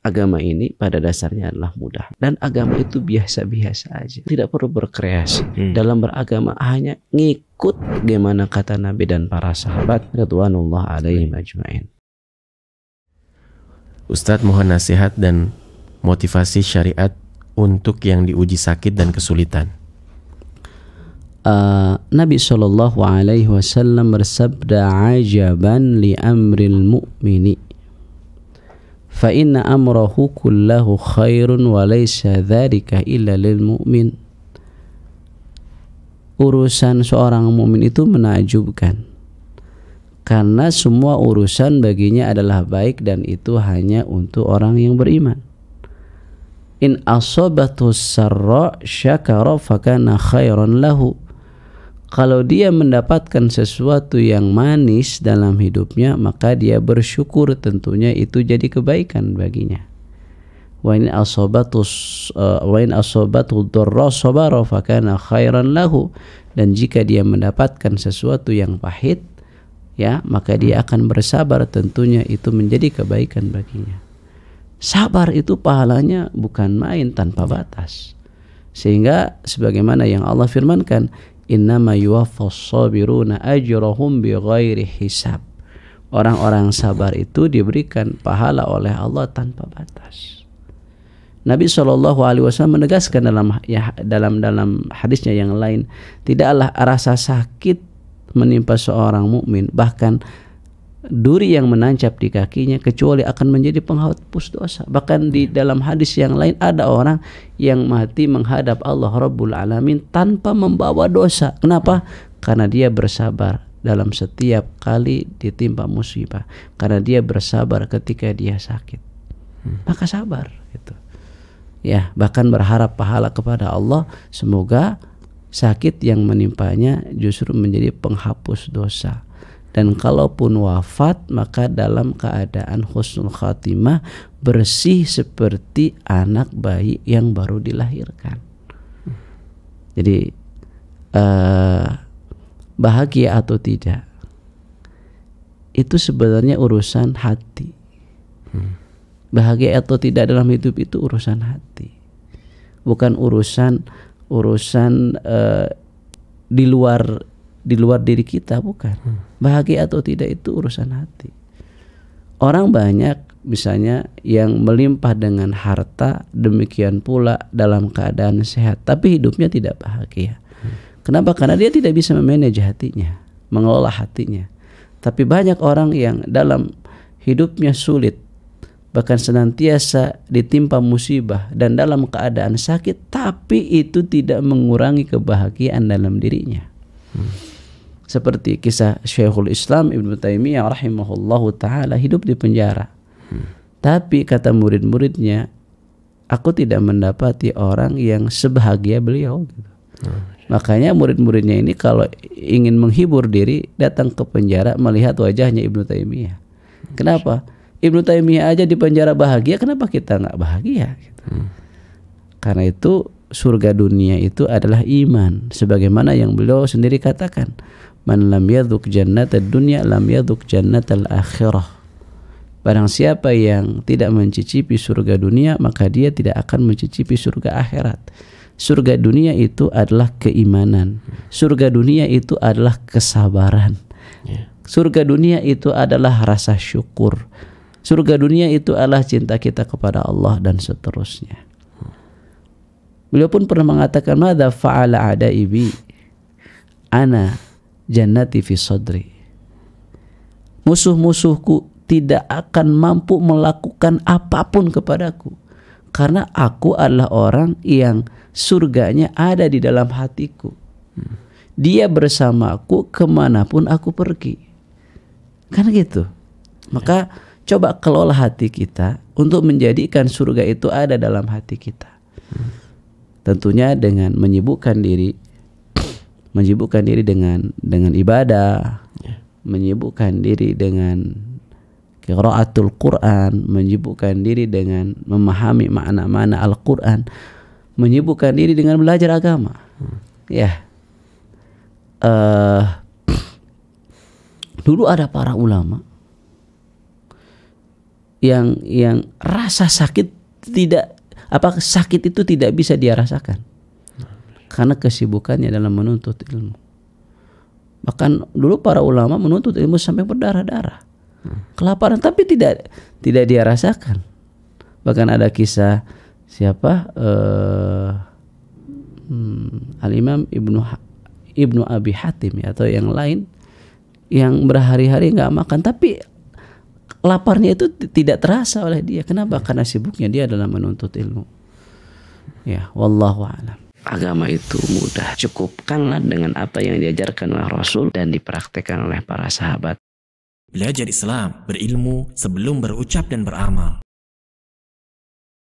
agama ini pada dasarnya adalah mudah, dan agama itu biasa-biasa aja, tidak perlu berkreasi. Dalam beragama hanya ngikut gimana kata Nabi dan para sahabat radhiyallahu alaihim ajmain. Ustadz, mohon nasihat dan motivasi syariat untuk yang diuji sakit dan kesulitan. Nabi Shallallahu Alaihi Wasallam bersabda, "Ajaban li amril mu'mini, fa inna amrahu kullahu khairun wa laysa dzalika illa lil mu'min." Urusan seorang mukmin itu menakjubkan, karena semua urusan baginya adalah baik dan itu hanya untuk orang yang beriman. In asabathu sarra syakara fakana khairan lahu. Kalau dia mendapatkan sesuatu yang manis dalam hidupnya, maka dia bersyukur, tentunya itu jadi kebaikan baginya. Wa in asabathu dharra sabara fakana khairan lahu. Dan jika dia mendapatkan sesuatu yang pahit, ya, maka dia akan bersabar, tentunya itu menjadi kebaikan baginya. Sabar itu pahalanya bukan main, tanpa batas. Sehingga sebagaimana yang Allah firmankan, innama yuwaffas sabiruna ajrahum bighairi hisab. Orang-orang sabar itu diberikan pahala oleh Allah tanpa batas. Nabi SAW menegaskan dalam hadisnya yang lain, tidaklah rasa sakit menimpa seorang mukmin, bahkan duri yang menancap di kakinya, kecuali akan menjadi penghapus dosa. Bahkan di dalam hadis yang lain ada orang yang mati menghadap Allah Rabbul Alamin tanpa membawa dosa. Kenapa? Karena dia bersabar dalam setiap kali ditimpa musibah, karena dia bersabar ketika dia sakit. Maka sabar gitu. Ya, bahkan berharap pahala kepada Allah, semoga sakit yang menimpanya justru menjadi penghapus dosa. Dan kalaupun wafat, maka dalam keadaan husnul khatimah, bersih seperti anak bayi yang baru dilahirkan. Jadi bahagia atau tidak, itu sebenarnya urusan hati. Bahagia atau tidak dalam hidup itu urusan hati, bukan urusan di luar diri kita, bukan. Bahagia atau tidak itu urusan hati. Orang banyak misalnya yang melimpah dengan harta, demikian pula dalam keadaan sehat, tapi hidupnya tidak bahagia. Kenapa? Karena dia tidak bisa memanage hatinya, mengelola hatinya. Tapi banyak orang yang dalam hidupnya sulit, bahkan senantiasa ditimpa musibah dan dalam keadaan sakit, tapi itu tidak mengurangi kebahagiaan dalam dirinya. Seperti kisah Syekhul Islam Ibnu Taimiyah rahimahullahu ta'ala, hidup di penjara. Tapi kata murid-muridnya, aku tidak mendapati orang yang sebahagia beliau. Makanya murid-muridnya ini kalau ingin menghibur diri, datang ke penjara melihat wajahnya Ibnu Taimiyah. Kenapa? Ibnu Taimiyah aja di penjara bahagia, kenapa kita nggak bahagia? Karena itu surga dunia itu adalah iman, sebagaimana yang beliau sendiri katakan, man lam yadhuk jannatad dunya lam yadhuk jannatal akhirah. Barang siapa yang tidak mencicipi surga dunia, maka dia tidak akan mencicipi surga akhirat. Surga dunia itu adalah keimanan. Surga dunia itu adalah kesabaran. Surga dunia itu adalah rasa syukur. Surga dunia itu adalah cinta kita kepada Allah dan seterusnya. Beliau pun pernah mengatakan, madza fa'ala adaibi ana jannati fi sadri. Musuh-musuhku tidak akan mampu melakukan apapun kepadaku, karena aku adalah orang yang surganya ada di dalam hatiku. Dia bersamaku kemanapun aku pergi. Kan gitu. Maka coba kelola hati kita untuk menjadikan surga itu ada dalam hati kita. Tentunya dengan menyibukkan diri dengan ibadah, menyibukkan diri dengan qiraatul Quran, menyibukkan diri dengan memahami makna-makna Al-Quran, menyibukkan diri dengan belajar agama. Dulu ada para ulama yang rasa sakit tidak, sakit itu tidak bisa dia rasakan karena kesibukannya dalam menuntut ilmu. Bahkan dulu para ulama menuntut ilmu sampai berdarah-darah, kelaparan, tapi tidak dia rasakan. Bahkan ada kisah siapa, Al-Imam Ibnu Abi Hatim ya, atau yang lain, yang berhari-hari nggak makan tapi laparnya itu tidak terasa oleh dia. Kenapa? Karena sibuknya dia dalam menuntut ilmu. Ya, wallahu a'lam. Agama itu mudah. Cukupkanlah dengan apa yang diajarkan oleh Rasul dan dipraktekkan oleh para sahabat. Belajar Islam, berilmu sebelum berucap dan beramal.